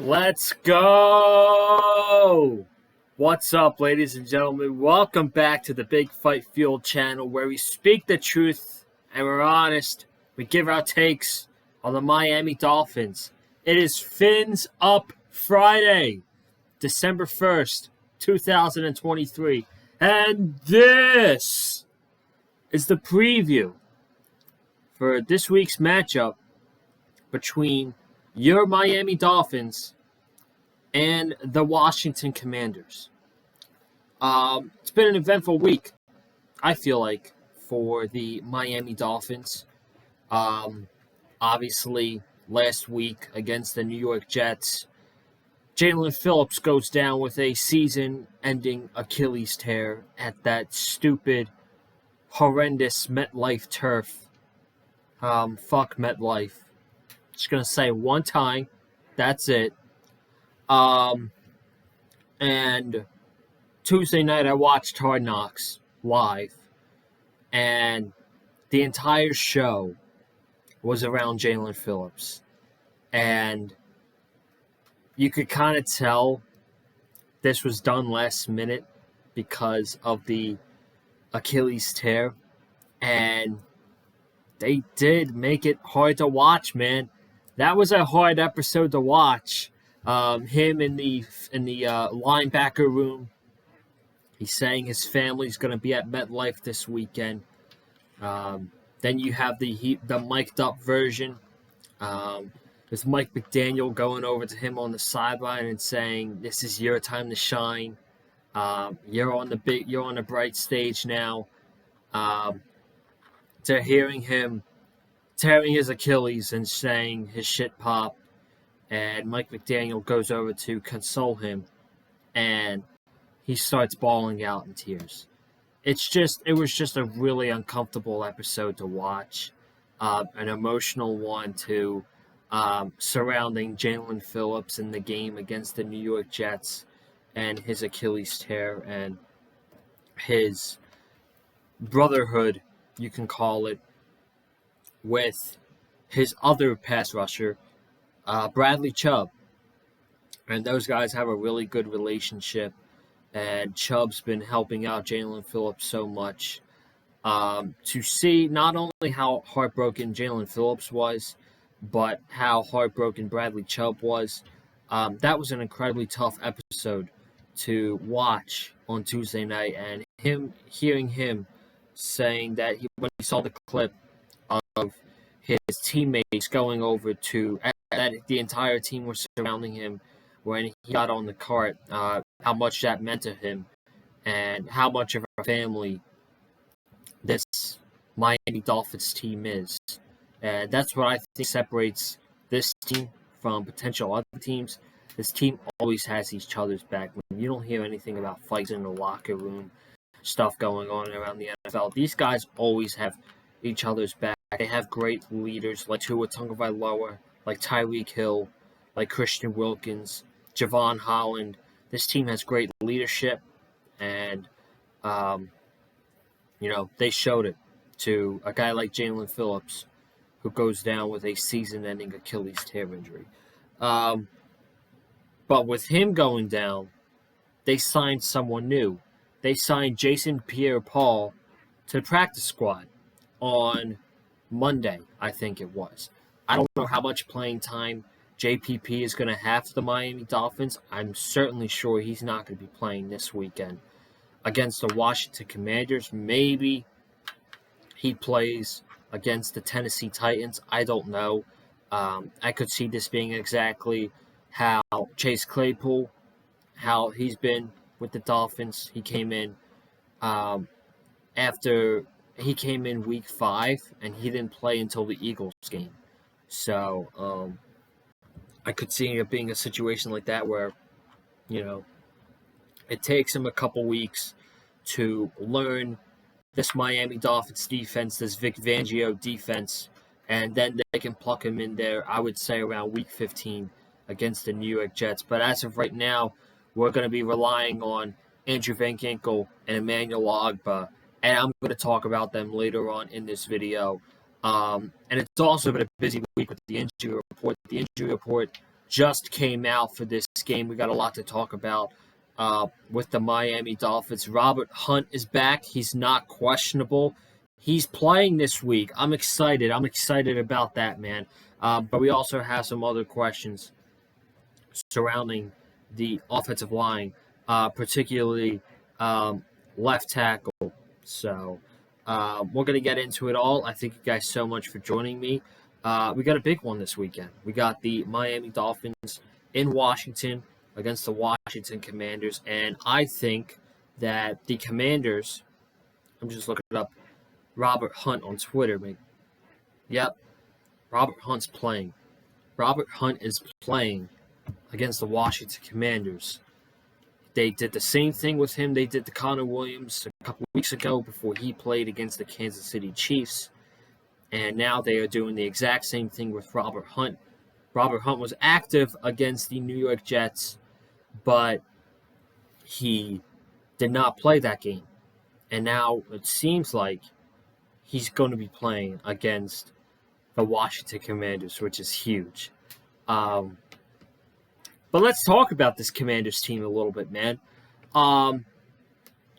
Let's go! What's up, ladies and gentlemen? Welcome back to the Big Fight Fuel channel, where we speak the truth and we're honest. We give our takes on the Miami Dolphins. It is Fins Up Friday, December 1st, 2023. And this is the preview for this week's matchup between your Miami Dolphins and the Washington Commanders. It's been an eventful week, I feel like, for the Miami Dolphins. Obviously, last week against the New York Jets, Jalen Phillips goes down with a season-ending Achilles tear at that stupid, horrendous MetLife turf. Fuck MetLife. Just gonna say one time, that's it. And Tuesday night I watched Hard Knocks live, and the entire show was around Jalen Phillips, and you could kind of tell this was done last minute because of the Achilles tear, and they did make it hard to watch, man. That was a hard episode to watch. Him in the linebacker room. He's saying his family's going to be at MetLife this weekend. Then you have the mic'd up version. With Mike McDaniel going over to him on the sideline and saying, "This is your time to shine. You're on the bright stage now." To hearing him tearing his Achilles and saying his shit popped, and Mike McDaniel goes over to console him, and he starts bawling out in tears. It was just a really uncomfortable episode to watch, an emotional one too, surrounding Jalen Phillips in the game against the New York Jets and his Achilles tear and his brotherhood, you can call it, with his other pass rusher, Bradley Chubb. And those guys have a really good relationship, and Chubb's been helping out Jalen Phillips so much. To see not only how heartbroken Jalen Phillips was, but how heartbroken Bradley Chubb was, that was an incredibly tough episode to watch on Tuesday night, and hearing him saying that when he saw the clip of his teammates going over to, that the entire team was surrounding him when he got on the cart, how much that meant to him and how much of a family this Miami Dolphins team is. And that's what I think separates this team from potential other teams. This team always has each other's back. When you don't hear anything about fights in the locker room, stuff going on around the NFL, these guys always have each other's back. They have great leaders like Tua Tagovailoa, like Tyreek Hill, like Christian Wilkins, Javon Holland. This team has great leadership, and they showed it to a guy like Jalen Phillips, who goes down with a season-ending Achilles tear injury. But with him going down, they signed someone new. They signed Jason Pierre-Paul to the practice squad on Monday, I think it was. I don't know how much playing time JPP is going to have for the Miami Dolphins. I'm certainly sure he's not going to be playing this weekend against the Washington Commanders. Maybe he plays against the Tennessee Titans. I don't know. I could see this being exactly how Chase Claypool, how he's been with the Dolphins. He came in week 5, and he didn't play until the Eagles game. So I could see it being a situation like that where, it takes him a couple weeks to learn this Miami Dolphins defense, this Vic Fangio defense, and then they can pluck him in there, I would say, around week 15 against the New York Jets. But as of right now, we're going to be relying on Andrew Van Ginkel and Emmanuel Ogbah, and I'm going to talk about them later on in this video. And it's also been a busy week with the injury report. The injury report just came out for this game. We got a lot to talk about with the Miami Dolphins. Robert Hunt is back. He's not questionable. He's playing this week. I'm excited. I'm excited about that, man. But we also have some other questions surrounding the offensive line, particularly left tackle. So we're going to get into it all. I thank you guys so much for joining me. We got a big one this weekend. We got the Miami Dolphins in Washington against the Washington Commanders. And I think that the Commanders, I'm just looking up Robert Hunt on Twitter. Yep, Robert Hunt's playing. Robert Hunt is playing against the Washington Commanders. They did the same thing with him they did to Connor Williams a couple of weeks ago before he played against the Kansas City Chiefs. And now they are doing the exact same thing with Robert Hunt. Robert Hunt was active against the New York Jets, but he did not play that game. And now it seems like he's going to be playing against the Washington Commanders, which is huge. But let's talk about this Commanders team a little bit, man.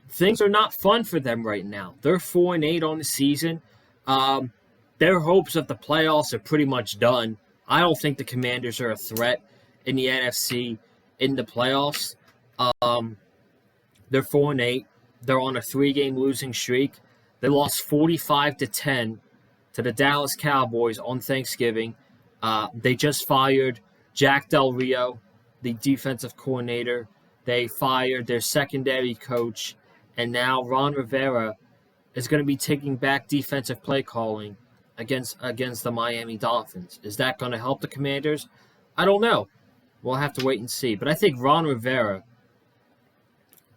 Things are not fun for them right now. They're 4-8 on the season. Their hopes of the playoffs are pretty much done. I don't think the Commanders are a threat in the NFC in the playoffs. They're 4-8. They're on a 3-game losing streak. They lost 45-10 to the Dallas Cowboys on Thanksgiving. They just fired Jack Del Rio, the defensive coordinator. They fired their secondary coach. And now Ron Rivera is going to be taking back defensive play calling against the Miami Dolphins. Is that going to help the Commanders? I don't know. We'll have to wait and see. But I think Ron Rivera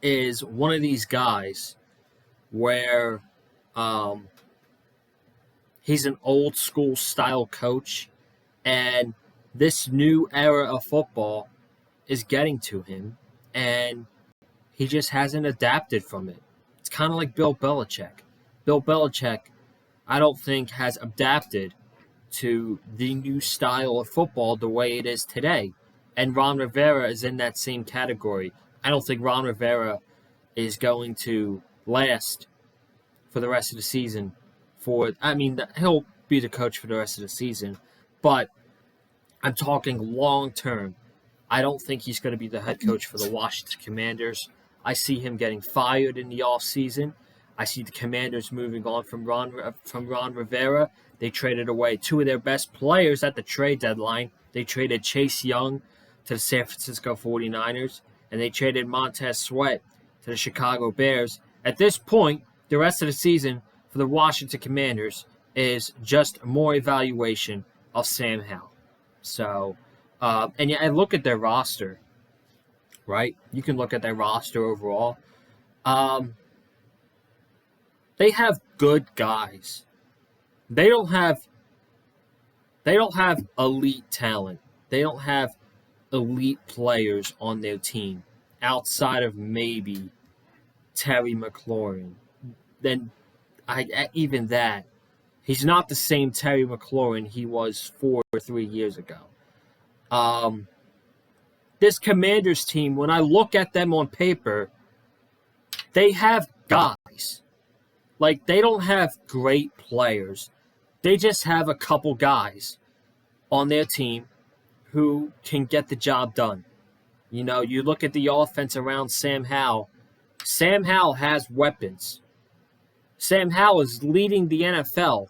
is one of these guys where he's an old school style coach, and this new era of football is getting to him, and he just hasn't adapted from it. It's kind of like Bill Belichick. Bill Belichick, I don't think, has adapted to the new style of football the way it is today. And Ron Rivera is in that same category. I don't think Ron Rivera is going to last for the rest of the season. He'll be the coach for the rest of the season, but I'm talking long term. I don't think he's going to be the head coach for the Washington Commanders. I see him getting fired in the offseason. I see the Commanders moving on from Ron Rivera. They traded away two of their best players at the trade deadline. They traded Chase Young to the San Francisco 49ers, and they traded Montez Sweat to the Chicago Bears. At this point, the rest of the season for the Washington Commanders is just more evaluation of Sam Howell. So, and look at their roster, right? You can look at their roster overall. They have good guys. They don't have elite talent. They don't have elite players on their team outside of maybe Terry McLaurin. Then even that, he's not the same Terry McLaurin he was 4 or 3 years ago. This Commanders team, when I look at them on paper, they have guys. Like, they don't have great players. They just have a couple guys on their team who can get the job done. You know, you look at the offense around Sam Howell. Sam Howell has weapons. Sam Howell is leading the NFL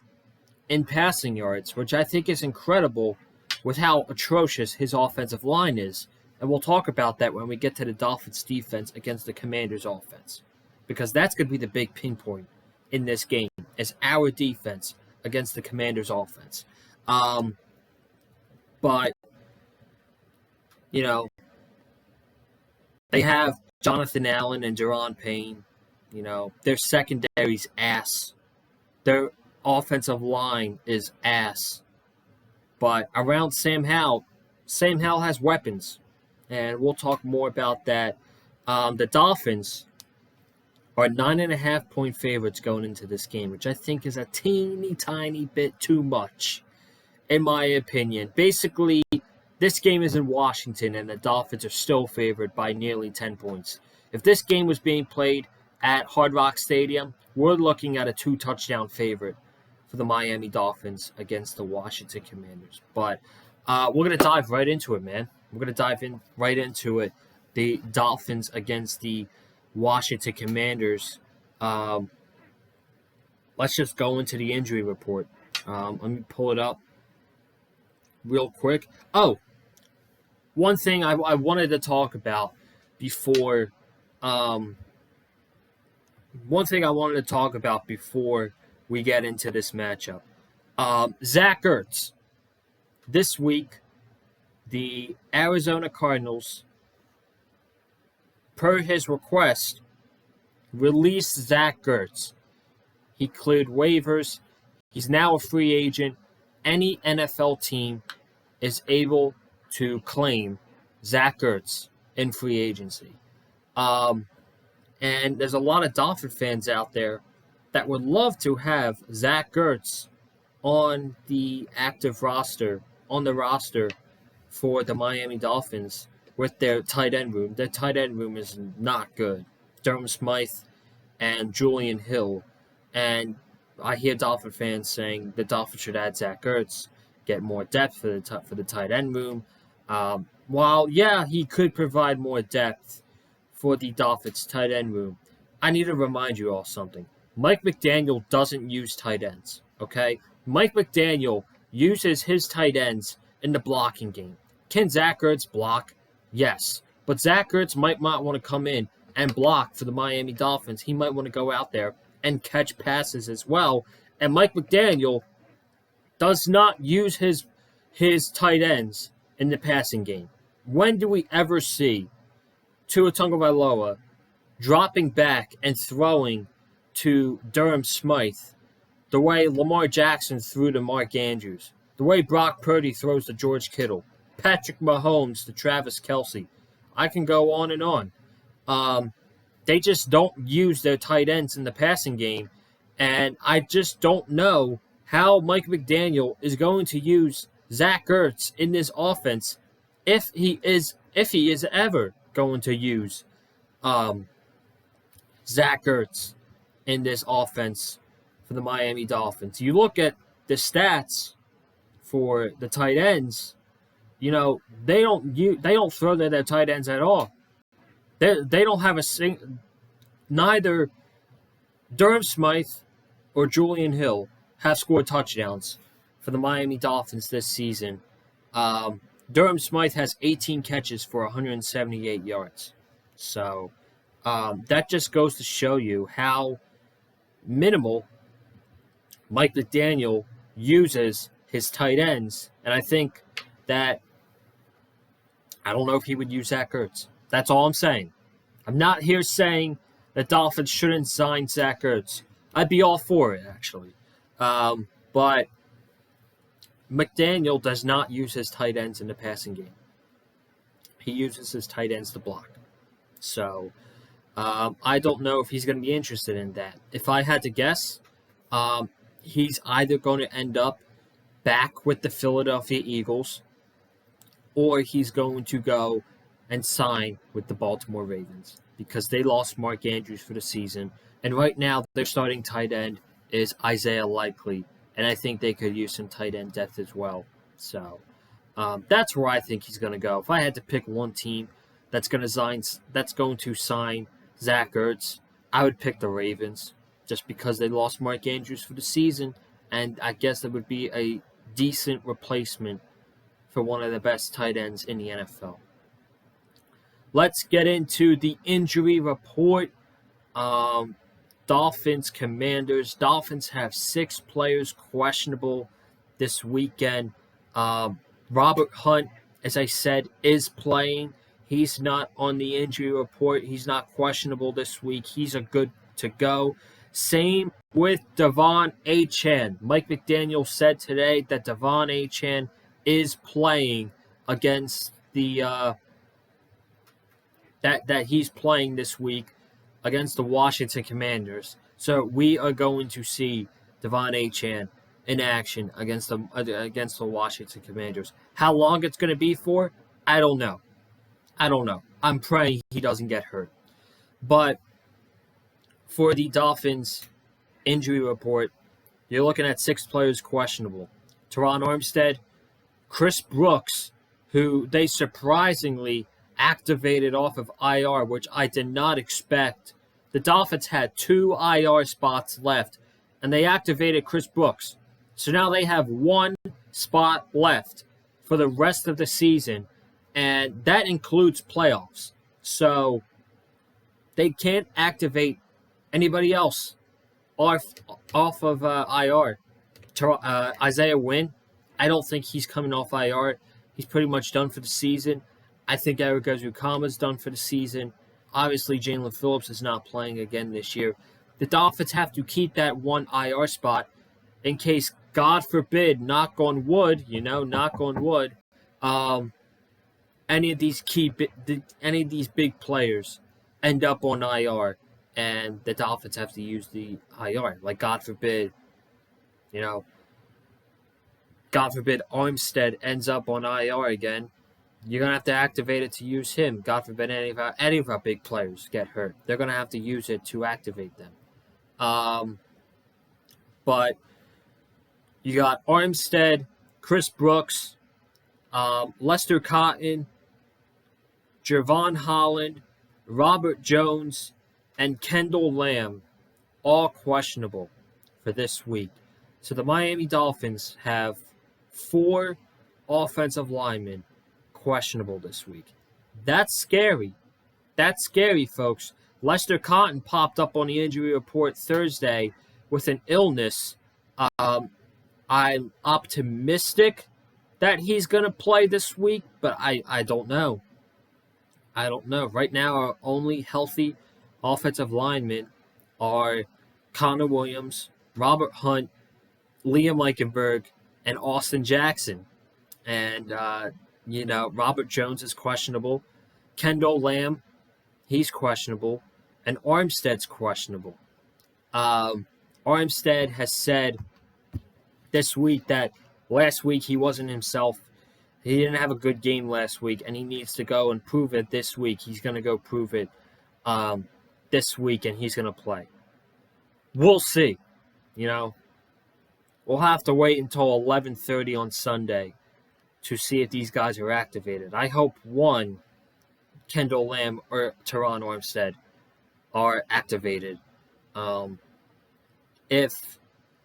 in passing yards, which I think is incredible with how atrocious his offensive line is. And we'll talk about that when we get to the Dolphins' defense against the Commanders' offense, because that's going to be the big pinpoint in this game, is our defense against the Commanders' offense. But, you know, they have Jonathan Allen and Deron Payne. You know, their secondary's ass. Their offensive line is ass. But around Sam Howell has weapons. And we'll talk more about that. The Dolphins are 9.5-point favorites going into this game, which I think is a teeny tiny bit too much, in my opinion. Basically, This game is in Washington, and the Dolphins are still favored by nearly 10 points. If this game was being played at Hard Rock Stadium, we're looking at a 2-touchdown favorite for the Miami Dolphins against the Washington Commanders. But we're going to dive right into it, man. We're going to dive right into it. The Dolphins against the Washington Commanders. Let's just go into the injury report. Let me pull it up real quick. Oh, one thing I wanted to talk about before. One thing I wanted to talk about before we get into this matchup. Zach Ertz. This week, the Arizona Cardinals, per his request, released Zach Ertz. He cleared waivers. He's now a free agent. Any NFL team is able to claim Zach Ertz in free agency. And there's a lot of Dolphin fans out there that would love to have Zach Ertz on the active roster, on the roster for the Miami Dolphins with their tight end room. Their tight end room is not good. Durham Smythe and Julian Hill. And I hear Dolphin fans saying the Dolphins should add Zach Ertz, get more depth for the tight end room. While, yeah, he could provide more depth for the Dolphins tight end room, I need to remind you all something. Mike McDaniel doesn't use tight ends, okay? Mike McDaniel uses his tight ends in the blocking game. Can Zach Ertz block? Yes. But Zach Ertz might not want to come in and block for the Miami Dolphins. He might want to go out there and catch passes as well. And Mike McDaniel does not use his tight ends in the passing game. When do we ever see Tua Tagovailoa dropping back and throwing to Durham Smythe the way Lamar Jackson threw to Mark Andrews, the way Brock Purdy throws to George Kittle, Patrick Mahomes to Travis Kelce? I can go on and on. They just don't use their tight ends in the passing game, and I just don't know how Mike McDaniel is going to use Zach Ertz in this offense if he is ever going to use Zach Ertz in this offense for the Miami Dolphins. You look at the stats for the tight ends, they don't throw their tight ends at all. They don't have neither Durham Smythe or Julian Hill have scored touchdowns for the Miami Dolphins this season. Durham Smythe has 18 catches for 178 yards. So that just goes to show you how minimal Mike McDaniel uses his tight ends. And I think that I don't know if he would use Zach Ertz. That's all I'm saying. I'm not here saying that Dolphins shouldn't sign Zach Ertz. I'd be all for it, actually. But McDaniel does not use his tight ends in the passing game. He uses his tight ends to block. So I don't know if he's going to be interested in that. If I had to guess, he's either going to end up back with the Philadelphia Eagles or he's going to go and sign with the Baltimore Ravens because they lost Mark Andrews for the season. And right now, their starting tight end is Isaiah Likely, and I think they could use some tight end depth as well. So that's where I think he's going to go. If I had to pick one team that's going to sign Zach Ertz, I would pick the Ravens just because they lost Mark Andrews for the season, and I guess that would be a decent replacement for one of the best tight ends in the NFL. Let's get into the injury report. Dolphins, Commanders. Dolphins have 6 players questionable this weekend. Robert Hunt, as I said, is playing. He's not on the injury report. He's not questionable this week. He's a good to go. Same with Devon Achane. Mike McDaniel said today that Devon Achane is playing against the that he's playing this week against the Washington Commanders. So we are going to see Devon Achane in action against the Washington Commanders. How long it's going to be for, I don't know. I'm praying he doesn't get hurt. But for the Dolphins injury report, you're looking at 6 players questionable. Teron Armstead, Chris Brooks, who they surprisingly activated off of IR, which I did not expect. The Dolphins had 2 IR spots left, and they activated Chris Brooks. So now they have 1 spot left for the rest of the season, and that includes playoffs. So they can't activate anybody else off of IR. Isaiah Wynn, I don't think he's coming off IR. He's pretty much done for the season. I think Eric Ezukama's done for the season. Obviously, Jalen Phillips is not playing again this year. The Dolphins have to keep that 1 IR spot in case, God forbid, knock on wood, any of these big players end up on IR, and the Dolphins have to use the IR. Like, God forbid, Armstead ends up on IR again. You're going to have to activate it to use him. God forbid any of our big players get hurt. They're going to have to use it to activate them. But you got Armstead, Chris Brooks, Lester Cotton, Javon Holland, Robert Jones, and Kendall Lamb, all questionable for this week. So the Miami Dolphins have 4 offensive linemen questionable this week. That's scary. That's scary, folks. Lester Cotton popped up on the injury report Thursday with an illness. I'm optimistic that he's going to play this week, but I don't know. Right now, our only healthy offensive linemen are Connor Williams, Robert Hunt, Liam Eichenberg, and Austin Jackson. And, Robert Jones is questionable. Kendall Lamb, he's questionable. And Armstead's questionable. Armstead has said this week that last week he wasn't himself. He didn't have a good game last week, and he needs to go and prove it this week. He's going to go prove it this week, and he's going to play. We'll see. We'll have to wait until 11:30 on Sunday to see if these guys are activated. I hope one, Kendall Lamb or Teron Armstead, are activated. If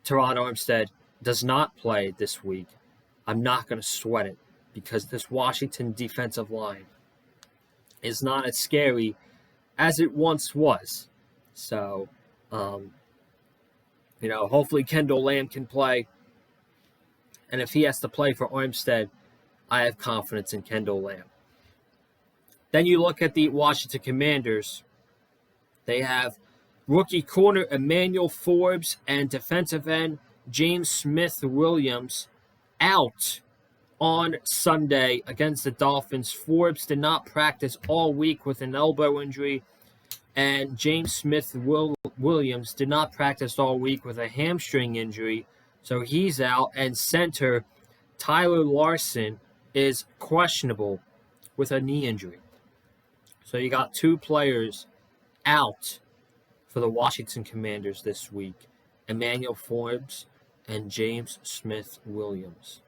Teron Armstead does not play this week, I'm not going to sweat it because this Washington defensive line is not as scary as it once was. So, hopefully Kendall Lamb can play. And if he has to play for Armstead, I have confidence in Kendall Lamb. Then you look at the Washington Commanders. They have rookie corner Emmanuel Forbes and defensive end James Smith-Williams out on Sunday against the Dolphins. Forbes did not practice all week with an elbow injury, and James Smith-Williams did not practice all week with a hamstring injury, so he's out. And center Tyler Larson is questionable with a knee injury. So you got 2 players out for the Washington Commanders this week, Emmanuel Forbes and James Smith-Williams.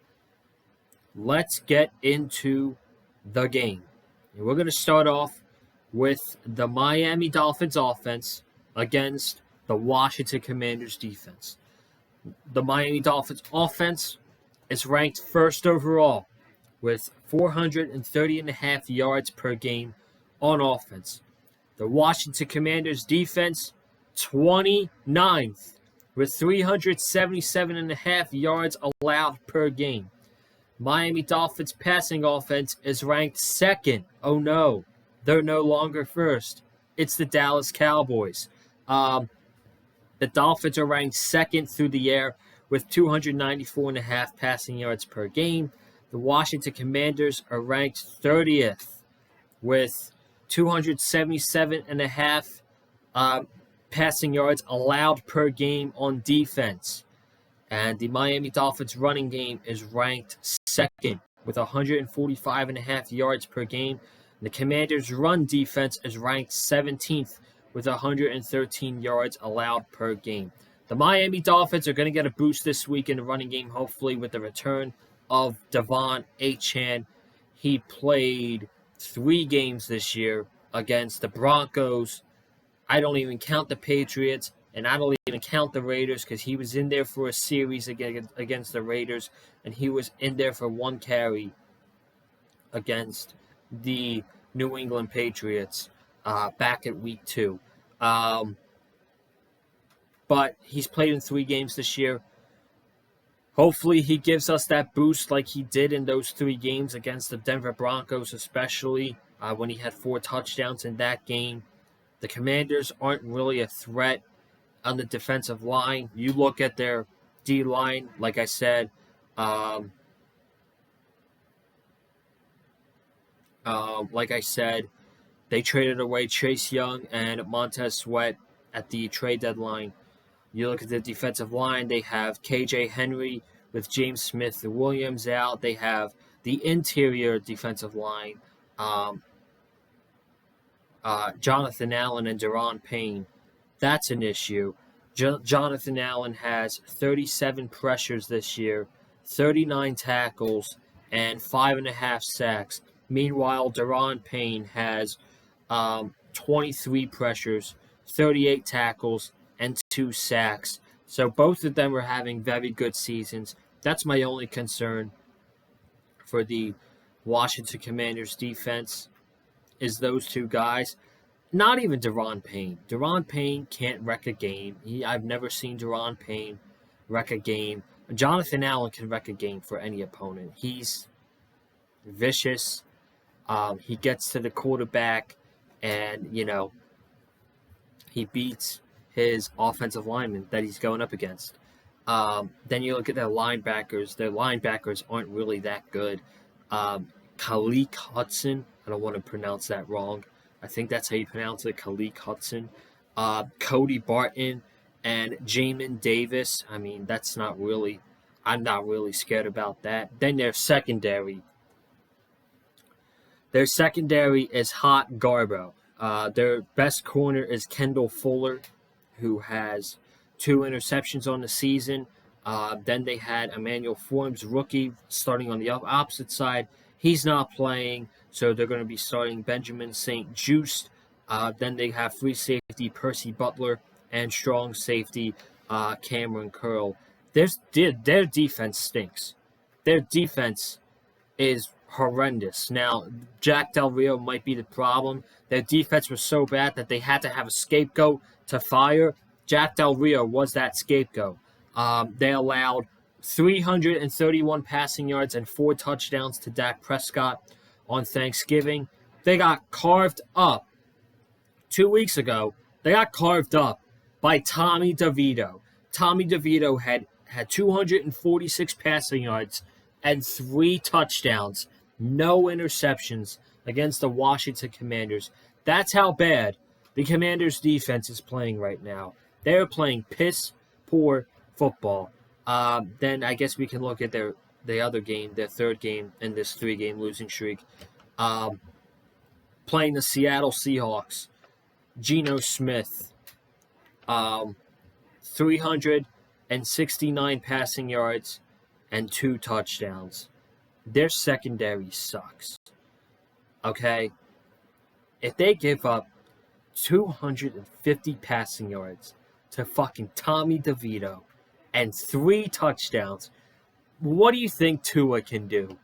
Let's get into the game. And we're going to start off with the Miami Dolphins offense against the Washington Commanders defense. The Miami Dolphins offense is ranked first overall with 430.5 yards per game on offense. The Washington Commanders defense, 29th with 377.5 yards allowed per game. Miami Dolphins passing offense is ranked second. Oh no, they're no longer first. It's the Dallas Cowboys. The Dolphins are ranked second through the air with 294.5 passing yards per game. The Washington Commanders are ranked 30th with 277.5 passing yards allowed per game on defense. And the Miami Dolphins running game is ranked second with 145.5 yards per game. The Commanders' run defense is ranked 17th with 113 yards allowed per game. The Miami Dolphins are going to get a boost this week in the running game, hopefully with the return of Devon Achane. He played 3 games this year against the Broncos. I don't even count the Patriots, and I don't even count the Raiders because he was in there for a series against the Raiders, and he was in there for 1 carry against the New England Patriots back at week 2. But he's played in 3 games this year. Hopefully he gives us that boost like he did in those 3 games against the Denver Broncos, especially when he had 4 touchdowns in that game. The Commanders aren't really a threat on the defensive line. You look at their D-line, like I said, they traded away Chase Young and Montez Sweat at the trade deadline. You look at the defensive line, they have KJ Henry with James Smith-Williams out. They have the interior defensive line, Jonathan Allen and Daron Payne. That's an issue. Jonathan Allen has 37 pressures this year, 39 tackles, and 5.5 sacks. Meanwhile, Daron Payne has 23 pressures, 38 tackles, and 2 sacks. So both of them are having very good seasons. That's my only concern for the Washington Commanders defense is those 2 guys. Not even Daron Payne. Daron Payne can't wreck a game. I've never seen Daron Payne wreck a game. Jonathan Allen can wreck a game for any opponent. He's vicious. He gets to the quarterback and, he beats his offensive lineman that he's going up against. Then you look at their linebackers. Their linebackers aren't really that good. Khaleke Hudson. I don't want to pronounce that wrong. I think that's how you pronounce it, Khaleke Hudson. Cody Barton and Jamin Davis. I mean, I'm not really scared about that. Then their secondary. Their secondary is hot garbo. Their best corner is Kendall Fuller, who has 2 interceptions on the season. Then they had Emmanuel Forbes, rookie, starting on the opposite side. He's not playing, so they're going to be starting Benjamin St. Juste. Then they have free safety Percy Butler and strong safety Cameron Curl. Their defense stinks. Their defense is horrendous. Now, Jack Del Rio might be the problem. Their defense was so bad that they had to have a scapegoat to fire. Jack Del Rio was that scapegoat. They allowed 331 passing yards and 4 touchdowns to Dak Prescott on Thanksgiving. They got carved up 2 weeks ago. They got carved up by Tommy DeVito. Tommy DeVito had 246 passing yards and 3 touchdowns, no interceptions against the Washington Commanders. That's how bad the Commanders' defense is playing right now. They're playing piss-poor football. Then I guess we can look at the other game, their third game in this 3-game losing streak. Playing the Seattle Seahawks. Geno Smith, 369 passing yards and 2 touchdowns. Their secondary sucks. Okay? If they give up 250 passing yards to fucking Tommy DeVito and 3 touchdowns, what do you think Tua can do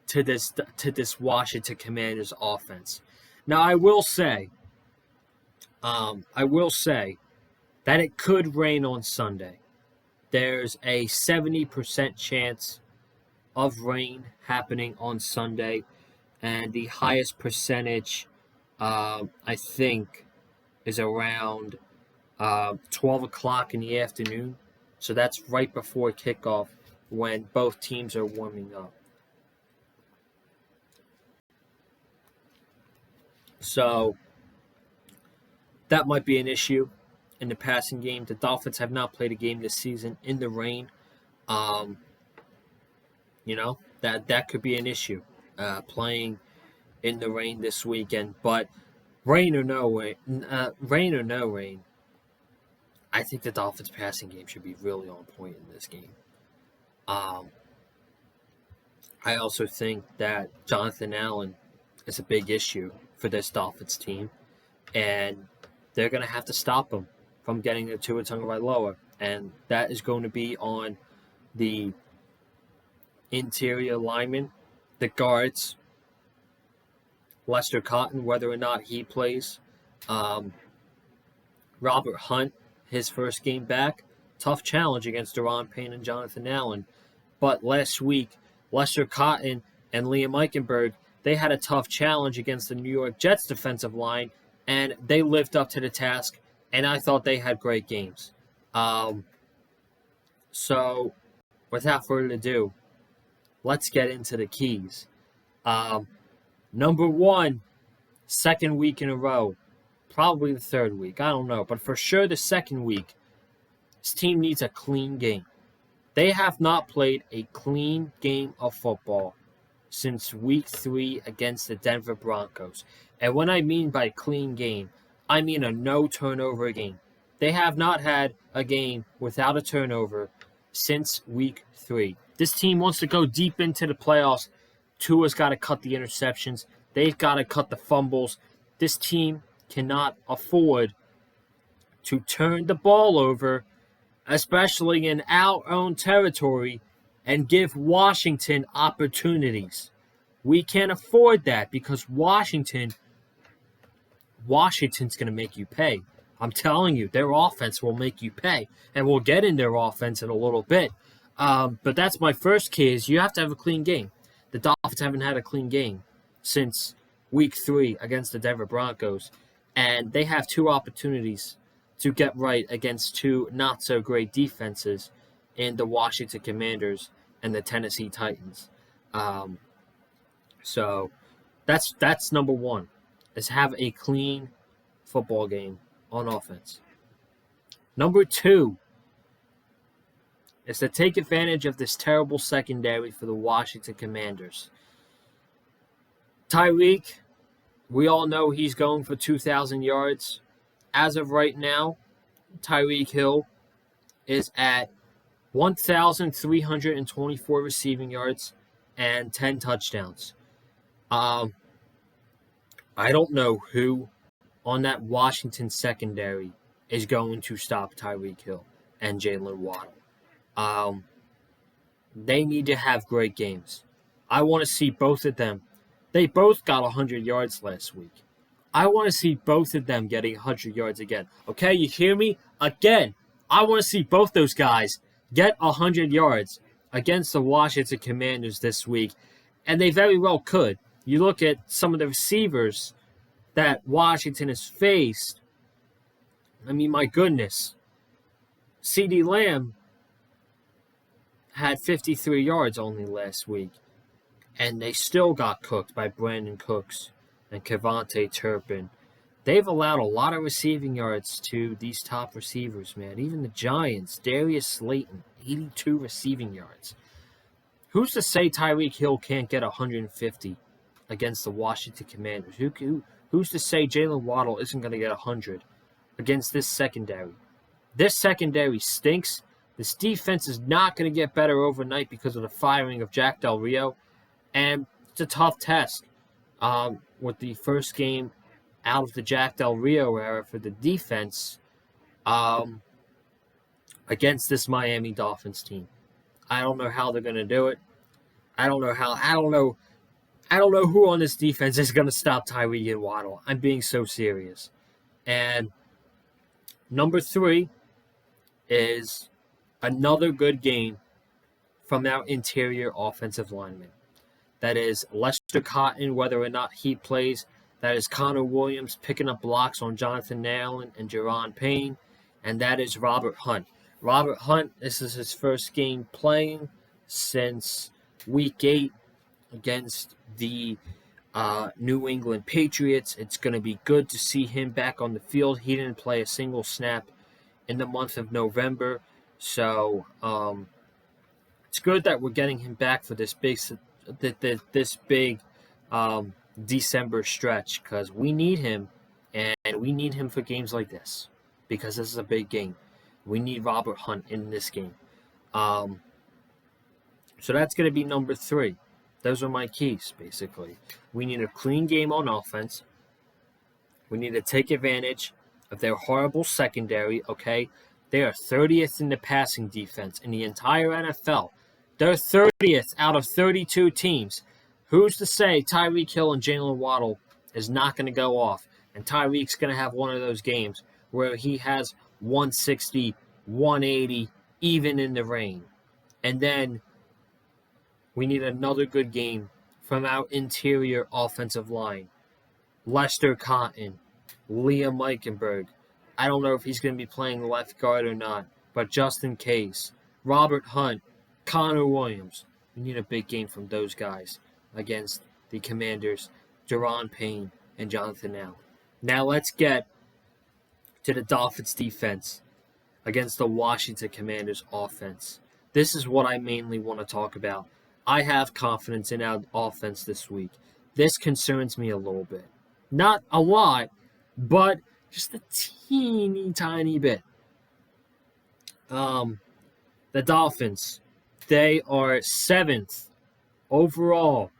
to this Washington Commanders offense? Now, I will say that it could rain on Sunday. There's a 70% chance of rain happening on Sunday, and the highest percentage, I think, is around 12 o'clock in the afternoon. So that's right before kickoff when both teams are warming up. So that might be an issue in the passing game. The Dolphins have not played a game this season in the rain. Um, that could be an issue. Playing in the rain this weekend, but rain or no rain, I think the Dolphins' passing game should be really on point in this game. Um, I also think that Jonathan Allen is a big issue for this Dolphins team, and they're going to have to stop him from getting the Tua Tagovailoa, and that is going to be on the interior linemen, the guards, Lester Cotton, whether or not he plays, Robert Hunt, his first game back, tough challenge against Deron Payne and Jonathan Allen. But last week, Lester Cotton and Liam Eichenberg, they had a tough challenge against the New York Jets defensive line, and they lived up to the task, and I thought they had great games. So, without further ado, let's get into the keys. Number one, second week in a row, probably the third week, I don't know, but for sure the second week, this team needs a clean game. They have not played a clean game of football since week 3 against the Denver Broncos. And when I mean by clean game, I mean a no-turnover game. They have not had a game without a turnover since week 3. This team wants to go deep into the playoffs. Tua's got to cut the interceptions. They've got to cut the fumbles. This team cannot afford to turn the ball over, especially in our own territory, and give Washington opportunities. We can't afford that because Washington's going to make you pay. I'm telling you, their offense will make you pay. And we'll get in their offense in a little bit. But that's my first key is you have to have a clean game. The Dolphins haven't had a clean game since week 3 against the Denver Broncos. And they have 2 opportunities to get right against 2 not-so-great defenses in the Washington Commanders and the Tennessee Titans. So that's number one, is have a clean football game on offense. Number 2 is to take advantage of this terrible secondary for the Washington Commanders. Tyreek, we all know he's going for 2,000 yards. As of right now, Tyreek Hill is at 1,324 receiving yards and 10 touchdowns. I don't know who on that Washington secondary is going to stop Tyreek Hill and Jalen Waddle. They need to have great games. I want to see both of them. They both got 100 yards last week. I want to see both of them getting 100 yards again. Okay, you hear me? Again, I want to see both those guys get 100 yards against the Washington Commanders this week, and they very well could. You look at some of the receivers that Washington has faced. I mean, my goodness. CeeDee Lamb had 53 yards only last week, and they still got cooked by Brandon Cooks and Kevontae Turpin. They've allowed a lot of receiving yards to these top receivers, man. Even the Giants, Darius Slayton, 82 receiving yards. Who's to say Tyreek Hill can't get 150 against the Washington Commanders? Who's to say Jalen Waddle isn't going to get 100 against this secondary? This secondary stinks. This defense is not going to get better overnight because of the firing of Jack Del Rio. And it's a tough test with the first game out of the Jack Del Rio era for the defense against this Miami Dolphins team. I don't know how they're going to do it. I don't know who on this defense is going to stop Tyreek and Waddle. I'm being so serious. And number 3 is another good game from our interior offensive lineman. That is Lester Cotton, whether or not he plays. That is Connor Williams picking up blocks on Jonathan Allen and Deron Payne. And that is Robert Hunt. Robert Hunt, this is his first game playing since week 8 against the New England Patriots. It's going to be good to see him back on the field. He didn't play a single snap in the month of November. So It's good that we're getting him back for this big December stretch, because we need him, and we need him for games like this, because this is a big game. We need Robert Hunt in this game. So that's going to be number 3. Those are my keys, basically. We need a clean game on offense. We need to take advantage of their horrible secondary, okay? They are 30th in the passing defense in the entire NFL. They're 30th out of 32 teams. Who's to say Tyreek Hill and Jalen Waddle is not going to go off, and Tyreek's going to have one of those games where he has 160, 180, even in the rain. And then we need another good game from our interior offensive line. Lester Cotton, Liam Eichenberg. I don't know if he's going to be playing left guard or not, but just in case. Robert Hunt, Connor Williams. We need a big game from those guys against the Commanders, Deron Payne and Jonathan Allen. Now let's get to the Dolphins defense against the Washington Commanders offense. This is what I mainly want to talk about. I have confidence in our offense this week. This concerns me a little bit. Not a lot, but just a teeny tiny bit. The Dolphins, they are 7th overall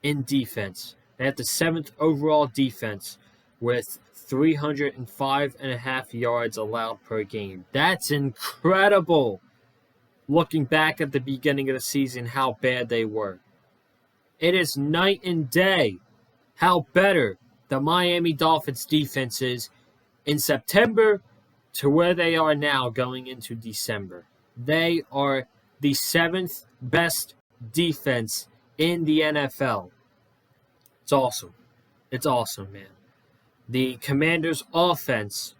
in defense. They have the 7th overall defense with 305.5 yards allowed per game. That's incredible. Looking back at the beginning of the season, how bad they were. It is night and day how better the Miami Dolphins defense is in September to where they are now going into December. They are the 7th best defense in the NFL. It's awesome. It's awesome, man. The Commanders' offense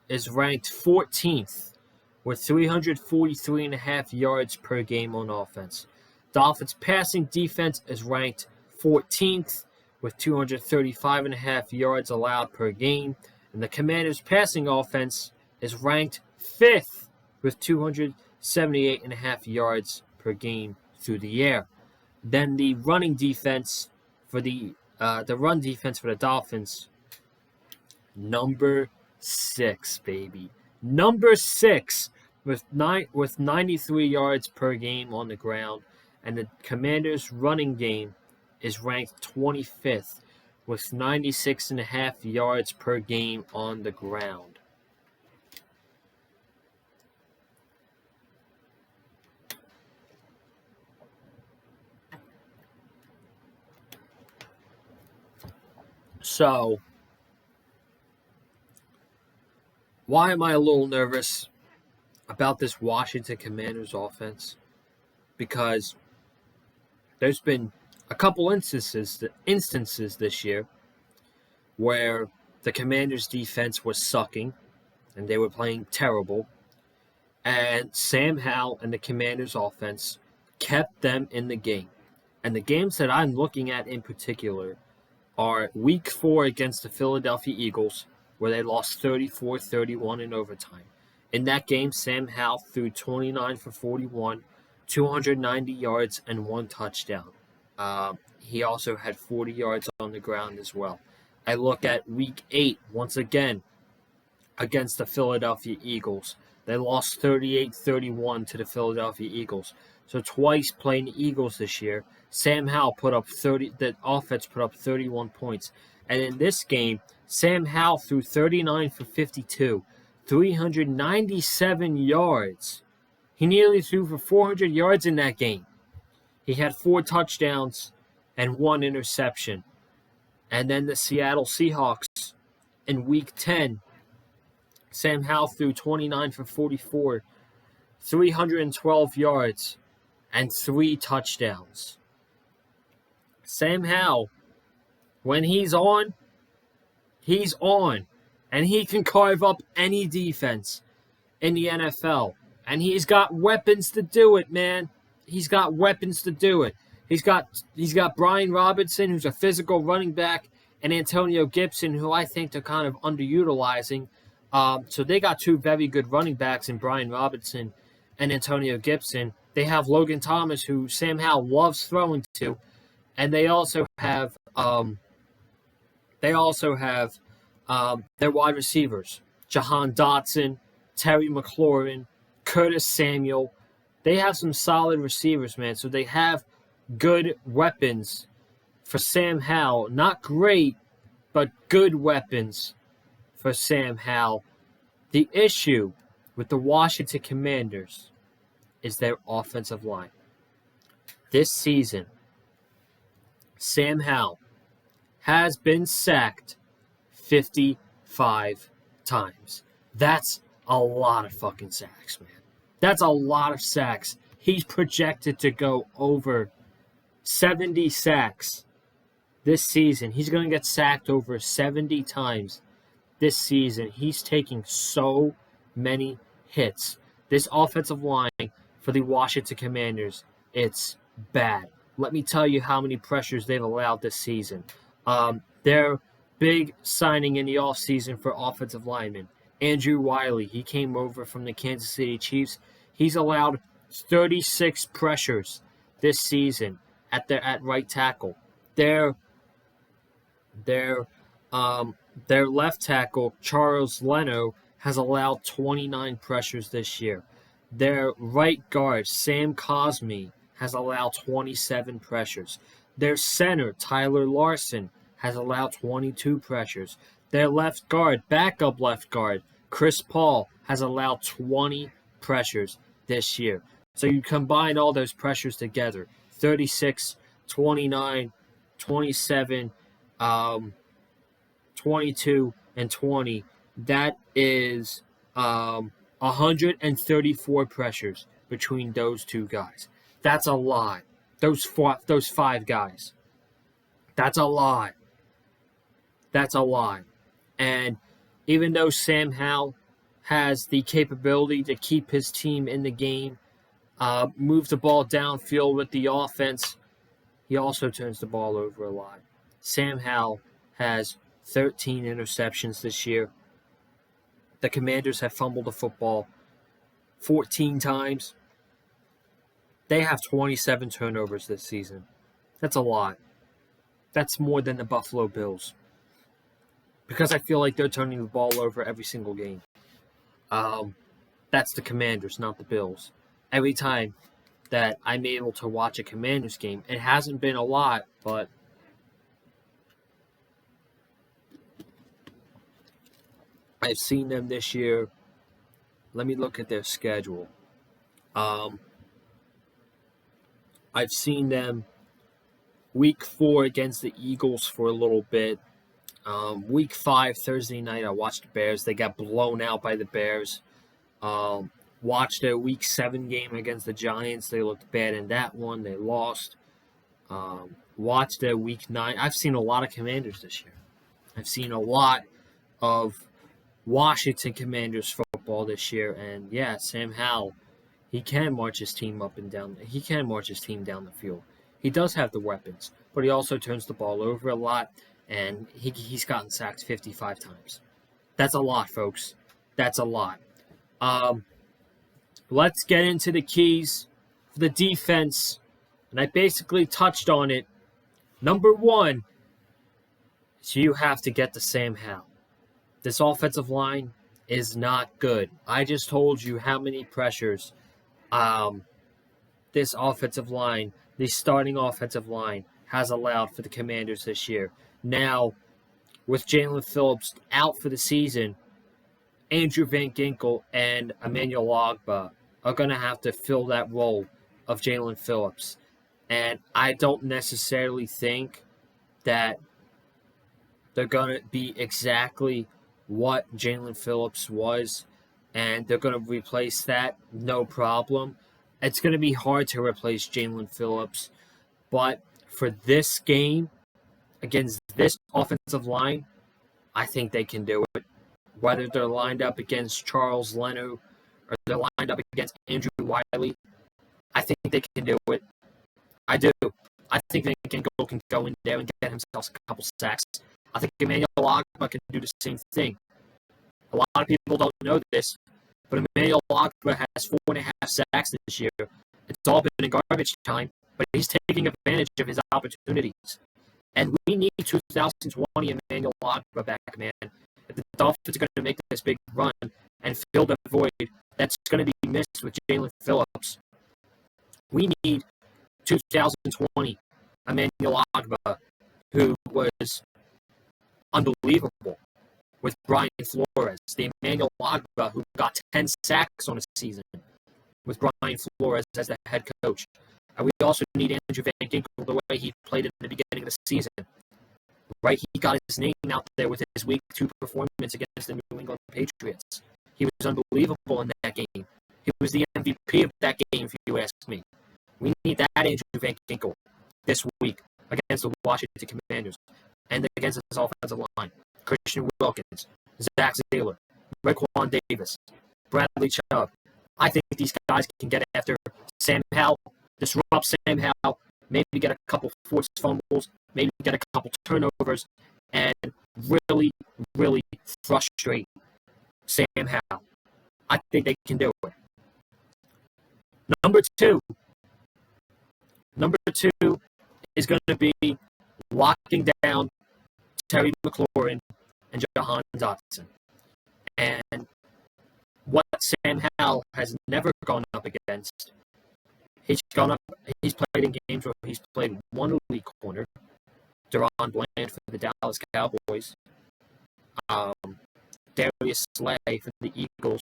is ranked 14th with 343.5 yards per game on offense. Dolphins' passing defense is ranked 14th with 235.5 yards allowed per game. And the Commanders' passing offense is ranked 5th with 278.5 yards per game through the air. Then the running defense for the run defense for the Dolphins, number 6, baby. Number 6 with 93 yards per game on the ground. And the Commanders' running game is ranked 25th with 96.5 yards per game on the ground. So, why am I a little nervous about this Washington Commanders offense? Because there's been a couple instances this year where the Commanders' defense was sucking and they were playing terrible, and Sam Howell and the Commanders' offense kept them in the game. And the games that I'm looking at in particular are Week 4 against the Philadelphia Eagles, where they lost 34-31 in overtime. In that game, Sam Howell threw 29 for 41, 290 yards, and 1 touchdown. He also had 40 yards on the ground as well. I look at Week 8, once again, against the Philadelphia Eagles. They lost 38-31 to the Philadelphia Eagles. So twice playing the Eagles this year, Sam Howell the offense put up 31 points. And in this game, Sam Howell threw 39 for 52, 397 yards. He nearly threw for 400 yards in that game. He had 4 touchdowns and 1 interception. And then the Seattle Seahawks in Week 10, Sam Howell threw 29 for 44, 312 yards, and 3 touchdowns. Sam Howell, when he's on, and he can carve up any defense in the NFL. And he's got weapons to do it, man. He's got weapons to do it. He's got Brian Robinson, who's a physical running back, and Antonio Gibson, who I think they're kind of underutilizing. So they got 2 very good running backs in Brian Robinson and Antonio Gibson. They have Logan Thomas, who Sam Howell loves throwing to, and they also have their wide receivers, Jahan Dotson, Terry McLaurin, Curtis Samuel. They have some solid receivers, man. So they have good weapons for Sam Howell. Not great, but good weapons for Sam Howell. The issue with the Washington Commanders is their offensive line. This season, Sam Howell has been sacked 55 times. That's a lot of fucking sacks, man. That's a lot of sacks. He's projected to go over 70 sacks this season. He's going to get sacked over 70 times this season. He's taking so many hits. This offensive line for the Washington Commanders, it's bad. Let me tell you how many pressures they've allowed this season. Their big signing in the offseason for offensive linemen, Andrew Wiley, he came over from the Kansas City Chiefs. He's allowed 36 pressures this season at right tackle. Their left tackle, Charles Leno, has allowed 29 pressures this year. Their right guard, Sam Cosmi, has allowed 27 pressures. Their center, Tyler Larson, has allowed 22 pressures. Their left guard, backup left guard, Chris Paul, has allowed 20 pressures this year. So you combine all those pressures together, 36, 29, 27, 22, and 20. That is 134 pressures between those two guys. That's a lot. Those five guys. That's a lot. That's a lot. And even though Sam Howell has the capability to keep his team in the game, move the ball downfield with the offense, he also turns the ball over a lot. Sam Howell has 13 interceptions this year. The Commanders have fumbled the football 14 times. They have 27 turnovers this season. That's a lot. That's more than the Buffalo Bills. Because I feel like they're turning the ball over every single game. That's the Commanders, not the Bills. Every time that I'm able to watch a Commanders game, it hasn't been a lot, but I've seen them this year. Let me look at their schedule. I've seen them week 4 against the Eagles for a little bit. Week 5, Thursday night, I watched the Bears. They got blown out by the Bears. Watched their week 7 game against the Giants. They looked bad in that one. They lost. Watched their week 9. I've seen a lot of Commanders this year. I've seen a lot of Washington Commanders football this year. And yeah, Sam Howell, he can march his team up and down. He can march his team down the field. He does have the weapons, but he also turns the ball over a lot. And he's gotten sacked 55 times. That's a lot, folks. That's a lot. Let's get into the keys for the defense. And I basically touched on it. Number 1 is you have to get to Sam Howell. This offensive line is not good. I just told you how many pressures this offensive line, the starting offensive line, has allowed for the Commanders this year. Now, with Jalen Phillips out for the season, Andrew Van Ginkel and Emmanuel Ogbah are going to have to fill that role of Jalen Phillips. And I don't necessarily think that they're going to be exactly what Jalen Phillips was, and they're going to replace that, no problem. It's going to be hard to replace Jalen Phillips, but for this game, against this offensive line, I think they can do it. Whether they're lined up against Charles Leno or they're lined up against Andrew Wiley, I think they can do it. I do. I think Van Ginkel can go in there and get himself a couple sacks. I think Emmanuel Ogbah can do the same thing. A lot of people don't know this, but Emmanuel Ogbah has 4.5 sacks this year, It's all been in garbage time, but he's taking advantage of his opportunities. And we need 2020 Emmanuel Ogbah back, man. If the Dolphins are going to make this big run and fill the void that's going to be missed with Jalen Phillips, we need 2020 Emmanuel Ogbah, who was unbelievable with Brian Flores. The Emmanuel Ogbah who got 10 sacks on a season with Brian Flores as the head coach. And we also need Andrew Van Ginkel the way he played in the beginning of the season. Right, he got his name out there with his Week 2 performance against the New England Patriots. He was unbelievable in that game. He was the MVP of that game, if you ask me. We need that Andrew Van Ginkel this week against the Washington Commanders and against his offensive line. Christian Wilkins, Zach Taylor, Raekwon Davis, Bradley Chubb. I think these guys can get after Sam Howell, disrupt Sam Howell, maybe get a couple forced fumbles, maybe get a couple turnovers, and really, really frustrate Sam Howell. I think they can do it. Number two is going to be locking down Terry McLaurin and Jahan Dotson. And what Sam Howell has never gone up against, he's played in games where he's played one elite corner, Deron Bland for the Dallas Cowboys, Darius Slay for the Eagles.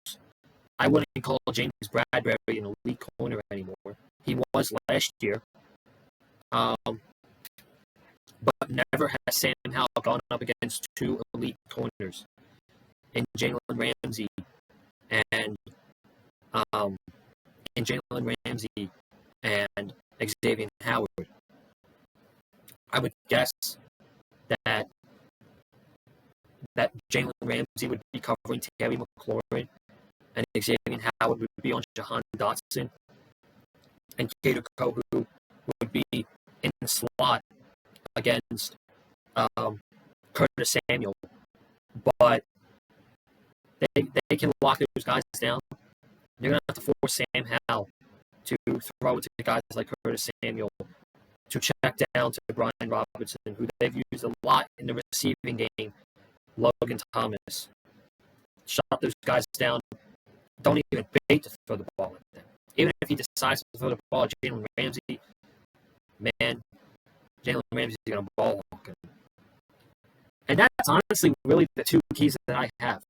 I wouldn't call James Bradbury an elite corner anymore. He was last year. But never has Sam Howell gone up against two elite corners in Jalen Ramsey and Xavier Howard. I would guess that Jalen Ramsey would be covering Terry McLaurin and Xavier Howard would be on Jahan Dotson, and Kader Kohou would be in the slot against Curtis Samuel. But they can lock those guys down. They're going to have to force Sam Howell to throw it to guys like Curtis Samuel, to check down to Brian Robinson, who they've used a lot in the receiving game, Logan Thomas. Shut those guys down. Don't even bait to throw the ball at them. Even if he decides to throw the ball at Jalen Ramsey, man, Jalen Ramsey is going to ball hawk. And that's honestly really the two keys that I have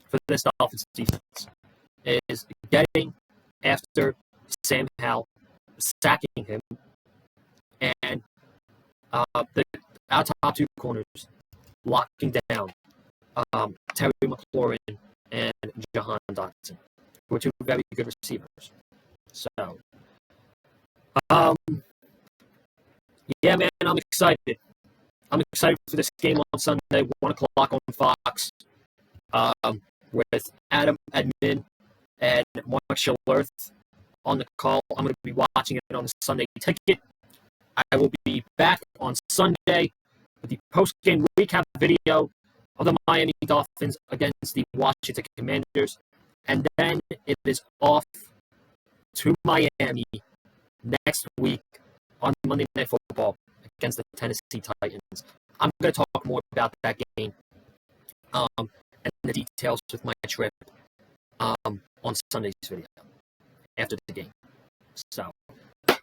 for this Dolphins defense, is getting after Sam Howell, sacking him, and our top two corners locking down Terry McLaurin and Jahan Dotson, who are two very good receivers. So, yeah, man, I'm excited. I'm excited for this game on Sunday, 1 o'clock on Fox, with Adam Edmond and Mark Schillerth on the call. I'm going to be watching it on the Sunday Ticket. I will be back on Sunday with the post-game recap video of the Miami Dolphins against the Washington Commanders. And then it is off to Miami next week on Monday Night Football against the Tennessee Titans. I'm going to talk more about that game and the details with my trip on Sunday's video after the game. So, I'm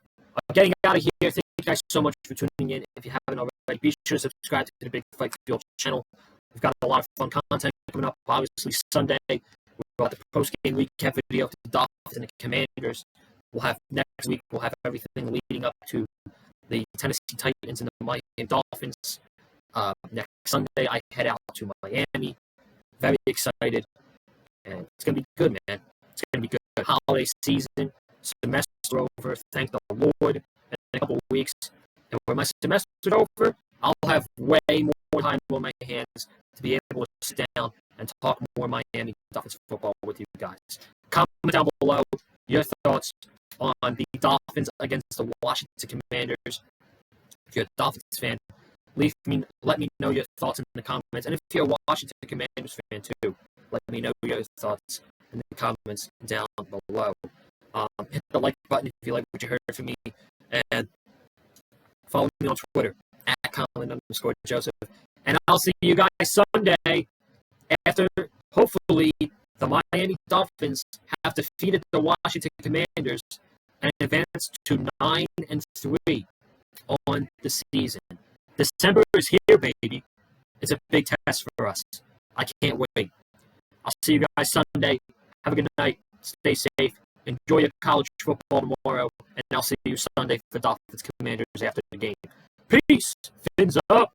getting out of here. Thank you guys so much for tuning in. If you haven't already, be sure to subscribe to the Big Fight Field channel. We've got a lot of fun content coming up. Obviously, Sunday, we've got the post-game recap video of the Dolphins and the Commanders. Next week, we'll have everything leading up to the Tennessee Titans and the Miami Dolphins. Next Sunday, I head out to Miami. Very excited. And it's going to be good, man. It's going to be good. Holiday season, semester over, thank the Lord, in a couple of weeks. And when my semester's over, I'll have way more time on my hands to be able to sit down and talk more Miami Dolphins football with you guys. Comment down below your thoughts on the Dolphins against the Washington Commanders. If you're a Dolphins fan, let me know your thoughts in the comments. And if you're a Washington Commanders fan too, let me know your thoughts in the comments down below. Hit the like button if you like what you heard from me, and follow me on Twitter at Colin_Joseph. And I'll see you guys Sunday after, hopefully, the Miami Dolphins have defeated the Washington Commanders and advanced to 9-3 on the season. December is here, baby. It's a big test for us. I can't wait. I'll see you guys Sunday. Have a good night. Stay safe. Enjoy your college football tomorrow. And I'll see you Sunday for Dolphins Commanders after the game. Peace. Fins up.